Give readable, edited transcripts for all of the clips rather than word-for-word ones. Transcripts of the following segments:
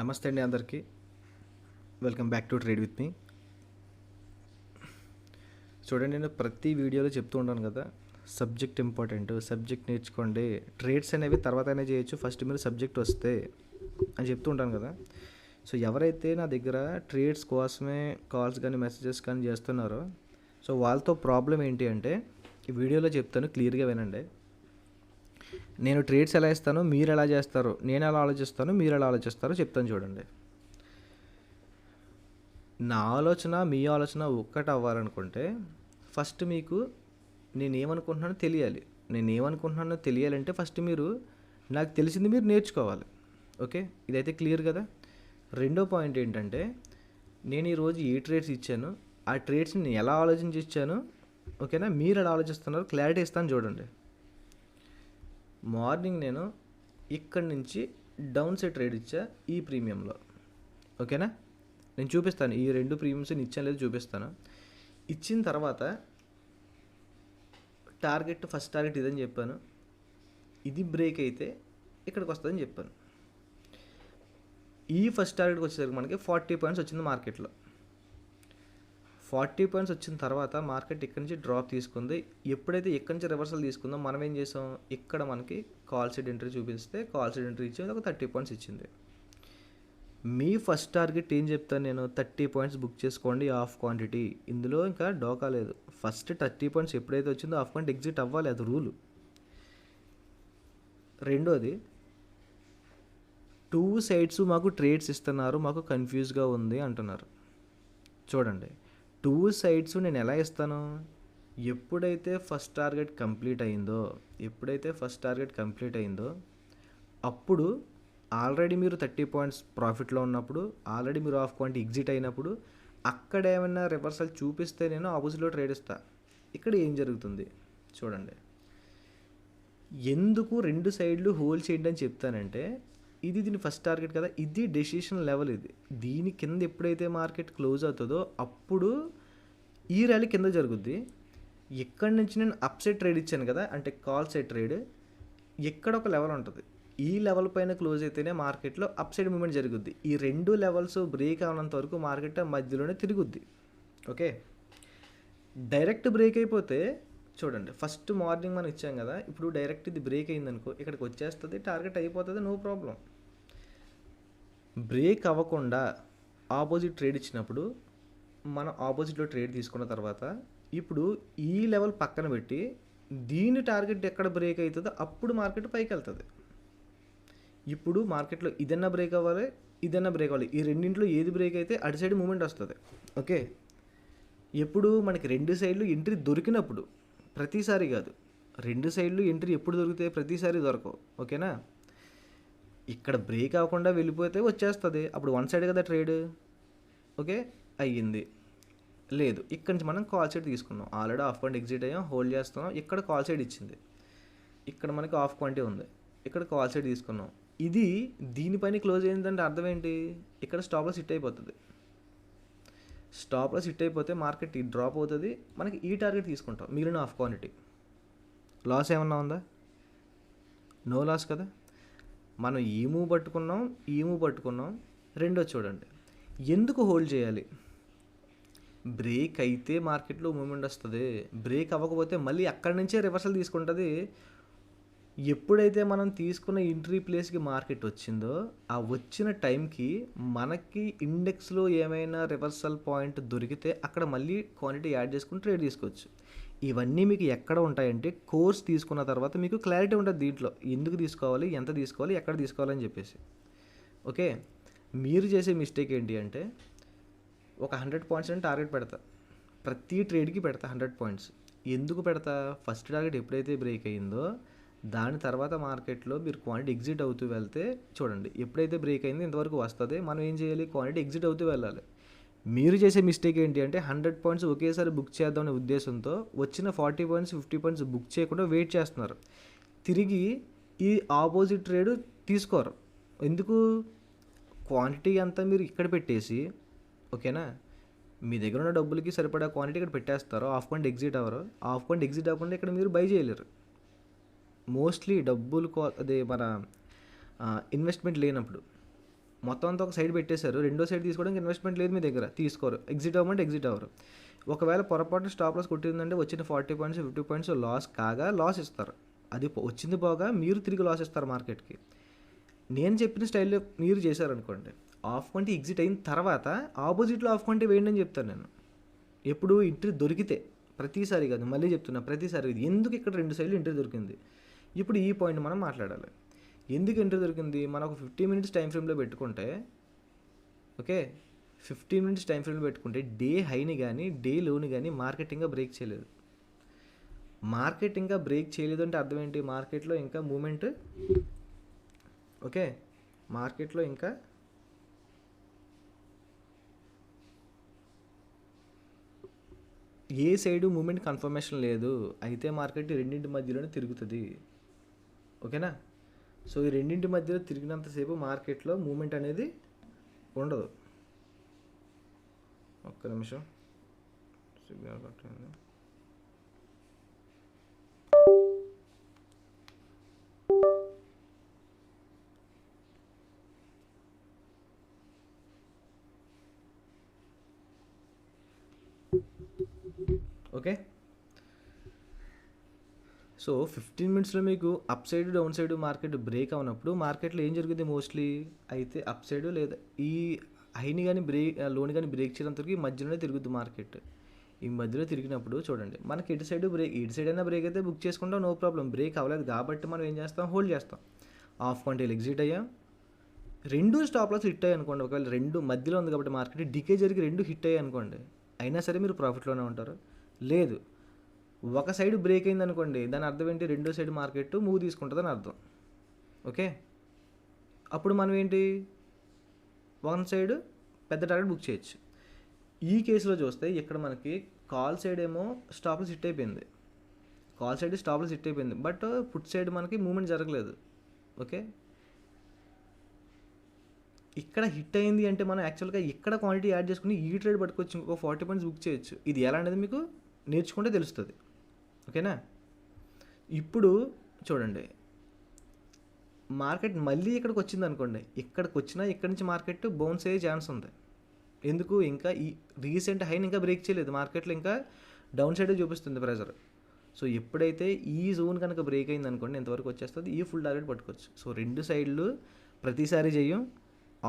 నమస్తే అండి అందరికీ. Welcome back to trade with me. చూడండి, నేను ప్రతి వీడియోలో చెప్తూ ఉంటాను కదా, సబ్జెక్ట్ ఇంపార్టెంట్, సబ్జెక్ట్ నేర్చుకోండి, ట్రేడ్స్ అనేవి తర్వాత అయినా చేయొచ్చు, ఫస్ట్ మీరు సబ్జెక్ట్ వస్తే అని చెప్తూ ఉంటాను కదా. సో ఎవరైతే నా దగ్గర ట్రేడ్స్ కోసమే కాల్స్ కానీ మెసేజెస్ కానీ చేస్తున్నారో, సో వాళ్ళతో ప్రాబ్లం ఏంటి అంటే, ఈ వీడియోలో చెప్తాను, క్లియర్గా వినండి. నేను ట్రేడ్స్ ఎలా ఇస్తానో మీరు ఎలా చేస్తారో, నేను ఎలా ఆలోచిస్తానో మీరు ఎలా ఆలోచిస్తారో చెప్తాను చూడండి. నా ఆలోచన మీ ఆలోచన ఒక్కటి అవ్వాలనుకుంటే ఫస్ట్ మీకు నేనేమనుకుంటున్నానో తెలియాలి. నేనేమనుకుంటున్నానో తెలియాలంటే ఫస్ట్ మీరు నాకు తెలిసింది మీరు నేర్చుకోవాలి. ఓకే, ఇదైతే క్లియర్ కదా. రెండో పాయింట్ ఏంటంటే, నేను ఈరోజు ఏ ట్రేడ్స్ ఇచ్చాను, ఆ ట్రేడ్స్ని నేను ఎలా ఆలోచించి ఇచ్చాను, ఓకేనా, మీరు ఎలా ఆలోచిస్తున్నారో క్లారిటీ ఇస్తాను చూడండి. మార్నింగ్ నేను ఇక్కడి నుంచి డౌన్ సైడ్ ట్రేడ్ ఇచ్చా ఈ ప్రీమియంలో, ఓకేనా. నేను చూపిస్తాను ఈ రెండు ప్రీమియమ్స్ ఇచ్చాను లేదు చూపిస్తాను. ఇచ్చిన తర్వాత టార్గెట్, ఫస్ట్ టార్గెట్ ఇదని చెప్పాను, ఇది బ్రేక్ అయితే ఇక్కడికి వస్తుందని చెప్పాను. ఈ ఫస్ట్ టార్గెట్కి వచ్చేసరికి మనకి 40 పాయింట్స్ వచ్చింది మార్కెట్లో. 40 పాయింట్స్ వచ్చిన తర్వాత మార్కెట్ ఇక్కడి నుంచి డ్రాప్ తీసుకుంది. ఎప్పుడైతే ఇక్కడి నుంచి రివర్సల్ తీసుకుందో మనం ఏం చేసాం, ఇక్కడ మనకి కాల్ సైడ్ ఎంట్రీ చూపిస్తే కాల్ సైడ్ ఎంట్రీ ఇచ్చింది, ఒక 30 పాయింట్స్ ఇచ్చింది. మీ ఫస్ట్ టార్గెట్ ఏం చెప్తాను నేను, 30 పాయింట్స్ బుక్ చేసుకోండి ఆఫ్ క్వాంటిటీ. ఇందులో ఇంకా డోకా లేదు. ఫస్ట్ 30 పాయింట్స్ ఎప్పుడైతే వచ్చిందో ఆఫ్ క్వాంటిటీ ఎగ్జిట్ అవ్వాలి, అది రూలు. రెండోది, 2 సైడ్స్ మాకు ట్రేడ్స్ ఇస్తున్నారు, మాకు కన్ఫ్యూజ్గా ఉంది అంటున్నారు. చూడండి, 2 సైడ్స్ నేను ఎలా ఇస్తాను, ఎప్పుడైతే ఫస్ట్ టార్గెట్ కంప్లీట్ అయిందో అప్పుడు ఆల్రెడీ మీరు 30 పాయింట్స్ ప్రాఫిట్లో ఉన్నప్పుడు, ఆల్రెడీ మీరు ఆఫ్ క్వాంటిటీ ఎగ్జిట్ అయినప్పుడు, అక్కడ ఏమైనా రివర్సల్ చూపిస్తే నేను ఆపోజిట్లో ట్రేడ్ ఇస్తా. ఇక్కడ ఏం జరుగుతుంది చూడండి. ఎందుకు 2 సైడ్లు హోల్డ్ చేయండి అని చెప్తానంటే, దీని ఫస్ట్ టార్గెట్ కదా, ఇది డెసిషన్ లెవెల్. దీని కింద ఎప్పుడైతే మార్కెట్ క్లోజ్ అవుతుందో అప్పుడు ఈ ర్యాలీ కింద జరుగుద్ది. ఇక్కడి నుంచి నేను అప్ సైడ్ ట్రేడ్ ఇచ్చాను కదా, అంటే కాల్ సైడ్ ట్రేడ్, ఎక్కడ ఒక లెవెల్ ఉంటుంది, ఈ లెవెల్ పైన క్లోజ్ అయితేనే మార్కెట్లో అప్ సైడ్ మూమెంట్ జరుగుద్ది. ఈ 2 లెవెల్స్ బ్రేక్ అవనంత వరకు మార్కెట్ మధ్యలోనే తిరుగుద్ది. ఓకే, డైరెక్ట్ బ్రేక్ అయిపోతే చూడండి, ఫస్ట్ మార్నింగ్ మనం ఇచ్చాం కదా, ఇప్పుడు డైరెక్ట్ ఇది బ్రేక్ అయిందనుకో ఇక్కడికి వచ్చేస్తుంది, టార్గెట్ అయిపోతుంది, నో ప్రాబ్లం. బ్రేక్ అవ్వకుండా ఆపోజిట్ ట్రేడ్ ఇచ్చినప్పుడు మనం ఆపోజిట్లో ట్రేడ్ తీసుకున్న తర్వాత ఇప్పుడు ఈ లెవెల్ పక్కన పెట్టి దీని టార్గెట్ ఎక్కడ బ్రేక్ అవుతుందో అప్పుడు మార్కెట్ పైకి వెళ్తుంది. ఇప్పుడు మార్కెట్లో ఇదన్నా బ్రేక్ అవ్వాలి, ఇదన్నా బ్రేక్ అవ్వాలి, ఈ రెండింటిలో ఏది బ్రేక్ అయితే అటు సైడ్ మూమెంట్ వస్తుంది. ఓకే, ఎప్పుడు మనకి 2 సైడ్లు ఎంట్రీ దొరికినప్పుడు, ప్రతిసారి కాదు, 2 సైడ్లు ఎంట్రీ ఎప్పుడు దొరికితే ప్రతిసారి దొరకవు. ఓకేనా, ఇక్కడ బ్రేక్ అవ్వకుండా వెళ్ళిపోతే వచ్చేస్తుంది, అప్పుడు 1 సైడ్ కదా ట్రేడ్. ఓకే, అయ్యింది. లేదు, ఇక్కడి నుంచి మనం కాల్ సైడ్ తీసుకున్నాం, ఆల్రెడీ ఆఫ్ క్వాంటిటీ ఎగ్జిట్ అయ్యాం, హోల్డ్ చేస్తున్నాం, ఇక్కడ కాల్ సైడ్ ఇచ్చింది, ఇక్కడ మనకి ఆఫ్ క్వాంటిటీ ఉంది, ఇక్కడ కాల్ సైడ్ తీసుకున్నాం. ఇది దీనిపైన క్లోజ్ అయిందంటే అర్థం ఏంటి, ఇక్కడ స్టాప్ లాస్ హిట్ అయిపోతుంది. స్టాప్ లాస్ హిట్ అయిపోతే మార్కెట్ డ్రాప్ అవుతుంది, మనకి ఈ టార్గెట్ తీసుకుంటాం, మిగిలిన ఆఫ్ క్వాంటిటీ. లాస్ ఏమన్నా ఉందా, నో లాస్ కదా. మనం ఈ మూవ్ పట్టుకున్నాం. రెండో చూడండి, ఎందుకు హోల్డ్ చేయాలి, బ్రేక్ అయితే మార్కెట్లో మూమెంట్ వస్తుంది, బ్రేక్ అవ్వకపోతే మళ్ళీ అక్కడి నుంచే రివర్సల్ తీసుకుంటుంది. ఎప్పుడైతే మనం తీసుకున్న ఎంట్రీ ప్లేస్కి మార్కెట్ వచ్చిందో ఆ వచ్చిన టైంకి మనకి ఇండెక్స్లో ఏమైనా రివర్సల్ పాయింట్ దొరికితే అక్కడ మళ్ళీ క్వాంటిటీ యాడ్ చేసుకుని ట్రేడ్ తీసుకోవచ్చు. ఇవన్నీ మీకు ఎక్కడ ఉంటాయంటే కోర్స్ తీసుకున్న తర్వాత మీకు క్లారిటీ ఉంటుంది దీంట్లో, ఎందుకు తీసుకోవాలి, ఎంత తీసుకోవాలి, ఎక్కడ తీసుకోవాలని చెప్పేసి. ఓకే, మీరు చేసే మిస్టేక్ ఏంటి అంటే, ఒక 100 పాయింట్స్ అని టార్గెట్ పెడతా, ప్రతి ట్రేడ్కి పెడతా 100 పాయింట్స్. ఎందుకు పెడతా, ఫస్ట్ టార్గెట్ ఎప్పుడైతే బ్రేక్ అయ్యిందో దాని తర్వాత మార్కెట్లో మీరు క్వాంటిటీ ఎగ్జిట్ అవుతూ వెళ్తే చూడండి, ఎప్పుడైతే బ్రేక్ అయిందో ఇంతవరకు వస్తుంది, మనం ఏం చేయాలి, క్వాంటిటీ ఎగ్జిట్ అవుతూ వెళ్ళాలి. మీరు చేసే మిస్టేక్ ఏంటి అంటే 100 పాయింట్స్ ఒకేసారి బుక్ చేద్దామనే ఉద్దేశంతో వచ్చిన 40 పాయింట్స్ 50 పాయింట్స్ బుక్ చేయకుండా వెయిట్ చేస్తున్నారు, తిరిగి ఈ ఆపోజిట్ ట్రేడ్ తీసుకోరు. ఎందుకు, క్వాంటిటీ అంతా మీరు ఇక్కడ పెట్టేసి, ఓకేనా, మీ దగ్గర ఉన్న డబ్బులకి సరిపడా క్వాంటిటీ ఇక్కడ పెట్టేస్తారు, ఆఫ్ క్వాంటిటీ ఎగ్జిట్ అవ్వరు, ఆఫ్ క్వాంటిటీ ఎగ్జిట్ అవ్వకుండా ఇక్కడ మీరు బై చేయలేరు. మోస్ట్లీ డబ్బులు అదే మన ఇన్వెస్ట్మెంట్ లేనప్పుడు మొత్తం అంతా ఒక సైడ్ పెట్టేశారు, రెండో సైడ్ తీసుకోవడానికి ఇన్వెస్ట్మెంట్ లేదు మీ దగ్గర, తీసుకోరు, ఎగ్జిట్ అవ్వమంటే ఎగ్జిట్ అవ్వరు. ఒకవేళ పొరపాటున స్టాప్ లాస్ కొట్టిందంటే వచ్చిన 40 పాయింట్స్ 50 పాయింట్స్ లాస్ కాగా లాస్ ఇస్తారు. అది వచ్చింది పోగా మీరు తిరిగి లాస్ ఇస్తారు మార్కెట్కి. నేను చెప్పిన స్టైల్లో మీరు చేశారనుకోండి, ఆఫ్ కొంటే ఎగ్జిట్ అయిన తర్వాత ఆపోజిట్లో ఆఫ్ కొంటే వేయండి అని చెప్తాను నేను. ఎప్పుడు ఎంట్రీ దొరికితే, ప్రతిసారి కాదు, మళ్ళీ చెప్తున్నా, ప్రతిసారి ఎందుకు ఇక్కడ 2 సైడ్లు ఎంట్రీ దొరికింది. ఇప్పుడు ఈ పాయింట్ మనం మాట్లాడాలి. ఎందుకు ఎంట్రీ దొరికింది, మనం ఒక 15 మినిట్స్ టైం ఫ్రేమ్లో పెట్టుకుంటే, ఓకే, 15 మినిట్స్ టైం ఫ్రేమ్లో పెట్టుకుంటే డే హైని కానీ డే లోని కానీ మార్కెట్ ఇంకా బ్రేక్ చేయలేదు. మార్కెట్ ఇంకా బ్రేక్ చేయలేదు అంటే అర్థం ఏంటి, మార్కెట్లో ఇంకా మూమెంట్, ఓకే, మార్కెట్లో ఇంకా ఏ సైడు మూమెంట్ కన్ఫర్మేషన్ లేదు, అయితే మార్కెట్ రెండింటి మధ్యలోనే తిరుగుతుంది. ఓకేనా. సో ఈ రెండింటి మధ్యలో తిరిగినంతసేపు మార్కెట్లో మూమెంట్ అనేది ఉండదు. ఒక్క నిమిషం, సిగ్నల్ కట్టింది. ఓకే. సో 15 మినిట్స్లో మీకు upside downside market break అవునప్పుడు మార్కెట్లో ఏం జరుగుతుంది మోస్ట్లీ, అయితే అప్ సైడ్ లేదా ఈ హైని కానీ లోని కానీ బ్రేక్ చేయడంతవరకు ఈ మధ్యలోనే తిరుగుద్ది మార్కెట్. ఈ మధ్యలో తిరిగినప్పుడు చూడండి, మనకి ఎటు సైడ్ అయినా బ్రేక్ అయితే బుక్ చేసుకుంటాం, నో ప్రాబ్లం. బ్రేక్ అవ్వలేదు కాబట్టి మనం ఏం చేస్తాం, హోల్డ్ చేస్తాం. ఆఫ్ క్వాంటిటీలు ఎగ్జిట్ అయ్యాం, 2 స్టాప్ లాస్ హిట్ అయ్యాయి అనుకోండి. ఒకవేళ 2 మధ్యలో ఉంది కాబట్టి మార్కెట్ డికే జరిగి 2 హిట్ అయ్యాయి అనుకోండి, అయినా సరే మీరు ప్రాఫిట్లోనే ఉంటారు. లేదు, ఒక సైడ్ బ్రేక్ అయింది అనుకోండి, దాని అర్థం ఏంటి, రెండో సైడ్ మార్కెట్ మూవ్ తీసుకుంటుందని అర్థం. ఓకే, అప్పుడు మనం ఏంటి, వన్ సైడ్ పెద్ద టార్గెట్ బుక్ చేయొచ్చు. ఈ కేసులో చూస్తే ఇక్కడ మనకి కాల్ సైడ్ ఏమో స్టాప్లెస్ హిట్ అయిపోయింది, కాల్ సైడ్ స్టాప్లెస్ హిట్ అయిపోయింది, బట్ పుట్ సైడ్ మనకి మూమెంట్ జరగలేదు. ఓకే, ఇక్కడ హిట్ అయింది అంటే మనం యాక్చువల్గా ఇక్కడ క్వాంటిటీ యాడ్ చేసుకుని ఈ ట్రేడ్ పట్టుకొచ్చి ఇంకొక 40 పాయింట్స్ బుక్ చేయొచ్చు. ఇది ఎలా అనేది మీకు నేర్చుకుంటే తెలుస్తుంది. ఓకేనా. ఇప్పుడు చూడండి, మార్కెట్ మళ్ళీ ఇక్కడికి వచ్చింది అనుకోండి, ఇక్కడికి వచ్చినా ఇక్కడి నుంచి మార్కెట్ బౌన్స్ అయ్యే ఛాన్స్ ఉంది. ఎందుకు, ఇంకా ఈ రీసెంట్ హైని ఇంకా బ్రేక్ చేయలేదు, మార్కెట్లో ఇంకా డౌన్ సైడ్ చూపిస్తుంది ప్రెజర్. సో ఎప్పుడైతే ఈ జోన్ కనుక బ్రేక్ అయింది అనుకోండి, ఎంతవరకు వచ్చేస్తుంది, ఈ ఫుల్ టార్గెట్ పట్టుకోవచ్చు. సో 2 సైడ్లు ప్రతిసారి చెయ్యం,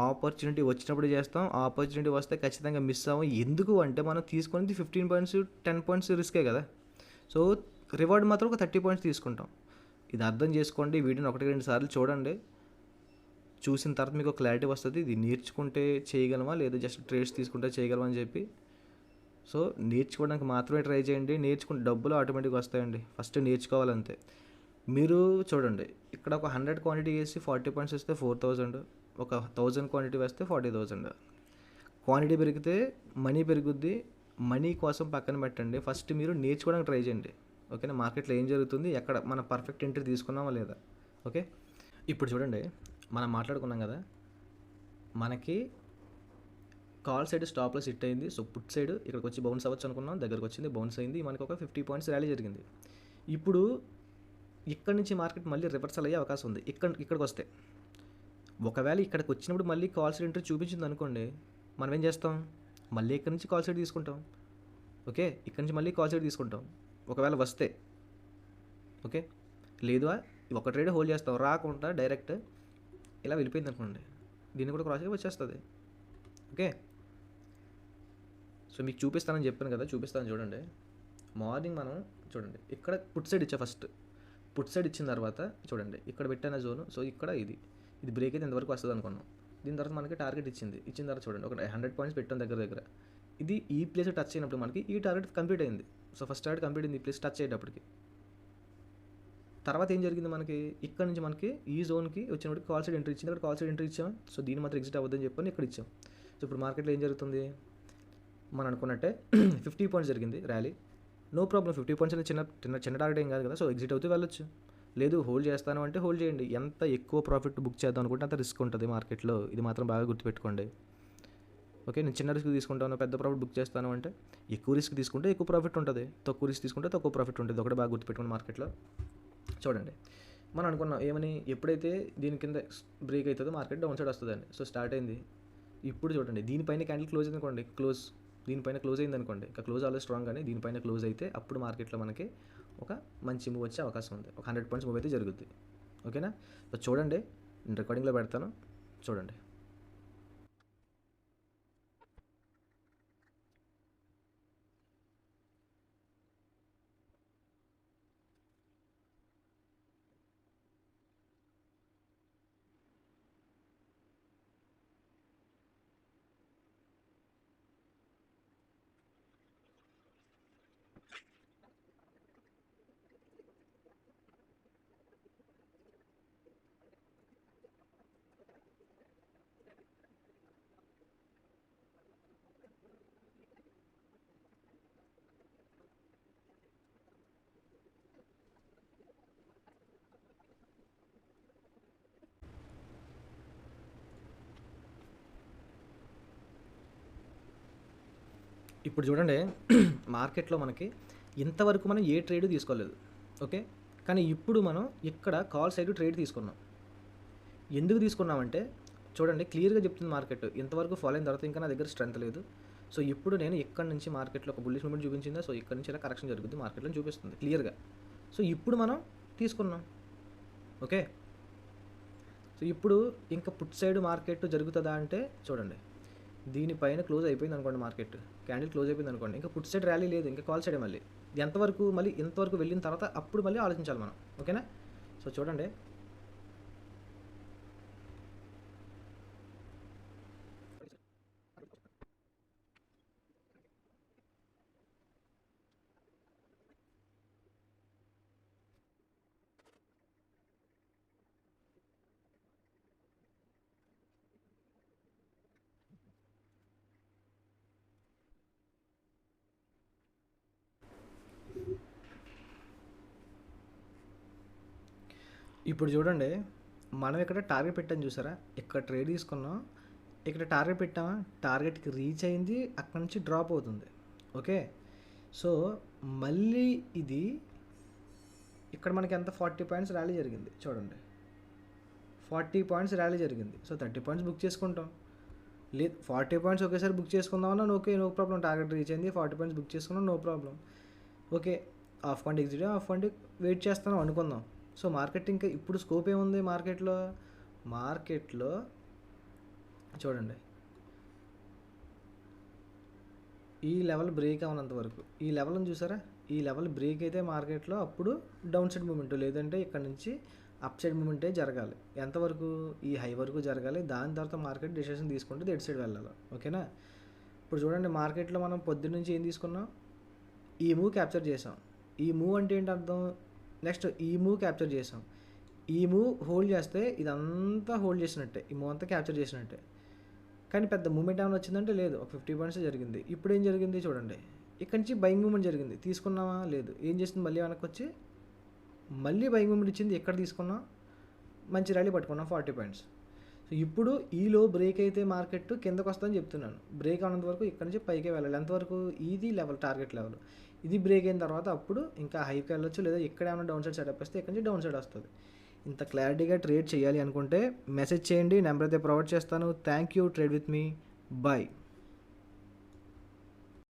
ఆపర్చునిటీ వచ్చినప్పుడు చేస్తాం, ఆపర్చునిటీ వస్తే ఖచ్చితంగా మిస్ అవ్వం. ఎందుకు అంటే మనం తీసుకునేది 15 పాయింట్స్ 10 పాయింట్స్ రిస్కే కదా. సో రివార్డ్ మాత్రం ఒక 30 పాయింట్స్ తీసుకుంటాం. ఇది అర్థం చేసుకోండి, వీడియోని 1-2 సార్లు చూడండి, చూసిన తర్వాత మీకు క్లారిటీ వస్తుంది, ఇది నేర్చుకుంటే చేయగలమా లేదా జస్ట్ ట్రేడ్స్ తీసుకుంటే చేయగలమా అని చెప్పి. సో నేర్చుకోవడానికి మాత్రమే ట్రై చేయండి, నేర్చుకుంటే డబ్బులు ఆటోమేటిక్గా వస్తాయండి. ఫస్ట్ నేర్చుకోవాలంతే. మీరు చూడండి, ఇక్కడ ఒక 100 క్వాంటిటీ వేసి 40 పాయింట్స్ వస్తే 4000, ఒక 1000 క్వాంటిటీ వేస్తే 40,000. క్వాంటిటీ పెరిగితే మనీ పెరుగుద్ది, మనీ కోసం పక్కన పెట్టండి, ఫస్ట్ మీరు నేర్చుకోవడానికి ట్రై చేయండి. ఓకేనా, మార్కెట్లో ఏం జరుగుతుంది, ఎక్కడ మన పర్ఫెక్ట్ ఎంట్రీ తీసుకున్నామా లేదా. ఓకే, ఇప్పుడు చూడండి, మనం మాట్లాడుకున్నాం కదా, మనకి call side stop loss hit అయింది. సో పుట్ సైడ్ ఇక్కడికి వచ్చి బౌన్స్ అవ్వచ్చు అనుకున్నాం, దగ్గరకు వచ్చింది, బౌన్స్ అయింది, మనకి ఒక 50 పాయింట్స్ ర్యాలీ జరిగింది. ఇప్పుడు ఇక్కడ నుంచి మార్కెట్ మళ్ళీ రివర్సల్ అయ్యే అవకాశం ఉంది. ఇక్కడికి వస్తే, ఒకవేళ ఇక్కడికి వచ్చినప్పుడు మళ్ళీ కాల్ సైడ్ ఎంట్రీ చూపించింది అనుకోండి, మనం ఏం చేస్తాం, మళ్ళీ ఇక్కడ నుంచి కాల్ సైడ్ తీసుకుంటాం. ఓకే, ఇక్కడ నుంచి మళ్ళీ కాల్ సైడ్ తీసుకుంటాం ఒకవేళ వస్తే. ఓకే, లేదు ఒక ట్రేడ్ హోల్డ్ చేస్తాం, రాకుండా డైరెక్ట్ ఇలా వెళ్ళిపోయింది అనుకోండి, దీన్ని కూడా క్రాస్ వచ్చేస్తుంది. ఓకే, సో మీకు చూపిస్తానని చెప్పాను కదా, చూపిస్తాను చూడండి. మార్నింగ్ మనం చూడండి, ఇక్కడ పుట్ సైడ్ ఇచ్చా, ఫస్ట్ పుట్ సైడ్ ఇచ్చిన తర్వాత చూడండి, ఇక్కడ పెట్టిన జోను. సో ఇక్కడ ఇది బ్రేక్ అయితే ఎంతవరకు వస్తుంది అనుకున్నాం. దీని తర్వాత మనకి టార్గెట్ ఇచ్చిన తర్వాత చూడండి, ఒక 100 పాయింట్స్ పెట్టాం దగ్గర. ఇది ఈ ప్లేస్ టచ్ అయినప్పుడు మనకి ఈ టార్గెట్ కంప్లీట్ అయింది. సో ఫస్ట్ టార్గెట్ కంప్లీట్ అయింది ఈ ప్లేస్ టచ్ అయ్యేటప్పటికి. తర్వాత ఏం జరిగింది, మనకి ఇక్కడ నుంచి మనకి ఈ జోన్కి వచ్చినప్పటికి కాల్ సైడ్ ఎంట్రీ ఇచ్చింది, అక్కడ కాల్ సైడ్ ఎంట్రీ ఇచ్చాం. సో దీన్ని మాత్రం ఎగ్జిట్ అవ్వద్దని చెప్పని ఇక్కడ ఇచ్చాం. సో ఇప్పుడు మార్కెట్లో ఏం జరుగుతుంది, మనం అనుకున్నట్టే 50 పాయింట్స్ జరిగింది ర్యాలీ, నో ప్రాబ్లం. 50 పాయింట్స్ అనేది చిన్న టార్గెట్ ఏం కాదు కదా. సో ఎగ్జిట్ అవుతూ వెళ్ళొచ్చు, లేదు హోల్డ్ చేస్తాను అంటే హోల్డ్ చేయండి. ఎంత ఎక్కువ ప్రాఫిట్ బుక్ చేద్దాం అనుకుంటే అంత రిస్క్ ఉంటుంది మార్కెట్లో, ఇది మాత్రం బాగా గుర్తుపెట్టుకోండి. ఓకే, నేను చిన్న రిస్క్ తీసుకుంటాను, పెద్ద ప్రాఫిట్ బుక్ చేస్తాను అంటే ఎక్కువ రిస్క్ తీసుకుంటే ఎక్కువ ప్రాఫిట్ ఉంటుంది, తక్కువ రిస్క్ తీసుకుంటే తక్కువ ప్రాఫిట్ ఉంటుంది. ఒకటి బాగా గుర్తుపెట్టుకోండి మార్కెట్లో. చూడండి, మనం అనుకున్నాం ఏమని, ఎప్పుడైతే దీని కింద బ్రేక్ అవుతుందో మార్కెట్ డౌన్ సైడ్ వస్తుందని. సో స్టార్ట్ అయింది. ఇప్పుడు చూడండి దీనిపైన క్యాండిల్ క్లోజ్ అయింది అనుకోండి, దీనిపైన క్లోజ్ అయింది అనుకోండి, ఇంకా క్లోజ్ ఆల్రెడీ స్ట్రాంగ్, కానీ దీనిపైన క్లోజ్ అయితే అప్పుడు మార్కెట్లో మనకి ఒక మంచి మూవ్ వచ్చే అవకాశం ఉంది. ఒక 100 పాయింట్స్ మూవ్ అయితే జరుగుద్ది. ఓకేనా? సో చూడండి, నేను రికార్డింగ్లో పెడతాను, చూడండి. ఇప్పుడు చూడండి మార్కెట్లో మనకి ఇంతవరకు మనం ఏ ట్రేడ్ తీసుకోలేదు. ఓకే, కానీ ఇప్పుడు మనం ఇక్కడ కాల్ సైడ్ ట్రేడ్ తీసుకున్నాం. ఎందుకు తీసుకున్నామంటే చూడండి క్లియర్గా చెప్తుంది మార్కెట్, ఇంతవరకు ఫాలో అయిన తర్వాత ఇంకా నా దగ్గర స్ట్రెంత్ లేదు. సో ఇప్పుడు నేను ఇక్కడ నుంచి మార్కెట్లో ఒక బుల్లిష్ మూమెంట్ చూపించిందా, సో ఇక్కడ నుంచి ఇలా కరెక్షన్ జరుగుతుంది మార్కెట్లో చూపిస్తుంది క్లియర్గా. సో ఇప్పుడు మనం తీసుకున్నాం. ఓకే, సో ఇప్పుడు ఇంకా పుట్ సైడ్ మార్కెట్ జరుగుతుందా అంటే చూడండి, దీనిపైన క్లోజ్ అయిపోయింది అనుకోండి, మార్కెట్ క్యాండిల్ క్లోజ్ అయిపోయింది అనుకోండి, ఇంకా పుట్ సైడ్ ర్యాలీ లేదు, ఇంకా కాల్ సైడ్ మళ్ళీ ఎంతవరకు, మళ్ళీ ఇంతవరకు వెళ్ళిన తర్వాత అప్పుడు మళ్ళీ ఆలోచించాలి మనం. ఓకేనా? సో చూడండి, ఇప్పుడు చూడండి మనం ఇక్కడ టార్గెట్ పెట్టాం చూసారా, ఇక్కడ ట్రేడ్ తీసుకున్నాం, ఇక్కడ టార్గెట్ పెట్టామా, టార్గెట్కి రీచ్ అయింది, అక్కడ నుంచి డ్రాప్ అవుతుంది. ఓకే, సో మళ్ళీ ఇది ఇక్కడ మనకి ఎంత 40 పాయింట్స్ ర్యాలీ జరిగింది చూడండి, 40 పాయింట్స్ ర్యాలీ జరిగింది. సో 30 పాయింట్స్ బుక్ చేసుకుంటాం, లేదు 40 పాయింట్స్ ఒకేసారి బుక్ చేసుకుందామన్నా okay, no problem, target reach అయింది, 40 పాయింట్స్ బుక్ చేసుకున్నాం, no problem. Okay, half point exit, half point wait చేస్తాను అనుకుందాం. సో మార్కెట్ ఇంకా ఇప్పుడు స్కోప్ ఏముంది మార్కెట్లో చూడండి, ఈ లెవెల్ బ్రేక్ అవ్వనంత వరకు, ఈ లెవెల్ని చూసారా, ఈ లెవెల్ బ్రేక్ అయితే మార్కెట్లో అప్పుడు డౌన్ సైడ్ మూమెంట్, లేదంటే ఇక్కడ నుంచి అప్ సైడ్ మూమెంటే జరగాలి. ఎంతవరకు, ఈ హై వరకు జరగాలి, దాని తర్వాత మార్కెట్ డెసిషన్ తీసుకుంటే ఎటు సైడ్ వెళ్ళాలి. ఓకేనా? ఇప్పుడు చూడండి మార్కెట్లో మనం పొద్దున్న నుంచి ఏం తీసుకున్నాం, ఈ మూవ్ క్యాప్చర్ చేసాం. ఈ మూవ్ అంటే ఏంటి అర్థం, నెక్స్ట్ ఈ మూవ్ క్యాప్చర్ చేసాం, ఈ మూవ్ హోల్డ్ చేస్తే ఇదంతా హోల్డ్ చేసినట్టే, ఈ మూవ్ అంతా క్యాప్చర్ చేసినట్టే. కానీ పెద్ద మూమెంట్ ఏమైనా వచ్చిందంటే లేదు, ఒక 50 పాయింట్స్ జరిగింది. ఇప్పుడు ఏం జరిగింది చూడండి, ఇక్కడ నుంచి బయింగ్ మూమెంట్ జరిగింది, తీసుకున్నామా, లేదు, ఏం చేసింది, మళ్ళీ వెనక్కి వచ్చి మళ్ళీ బయింగ్ మూమెంట్ ఇచ్చింది, ఎక్కడ తీసుకున్నాం, మంచి ర్యాలీ పట్టుకున్నాం 40 పాయింట్స్. సో ఇప్పుడు ఈలో బ్రేక్ అయితే మార్కెట్ కిందకు వస్తుందని చెప్తున్నాను, బ్రేక్ అన్నంత వరకు ఇక్కడ నుంచి పైకే వెళ్ళాలి. ఎంతవరకు, ఇది లెవెల్, టార్గెట్ లెవెల్, ఇది బ్రేక్ అయిన తర్వాత అప్పుడు ఇంకా హైకి వెళ్ళొచ్చు, లేదా ఇక్కడ ఏమైనా డౌన్ సైడ్ సెటప్ వస్తే ఇక్కడ నుంచి డౌన్ సైడ్ వస్తుంది. ఇంత క్లారిటీగా ట్రేడ్ చేయాలి అనుకుంటే మెసేజ్ చేయండి, నెంబర్ అయితే ప్రొవైడ్ చేస్తాను. Thank you, trade with me, bye.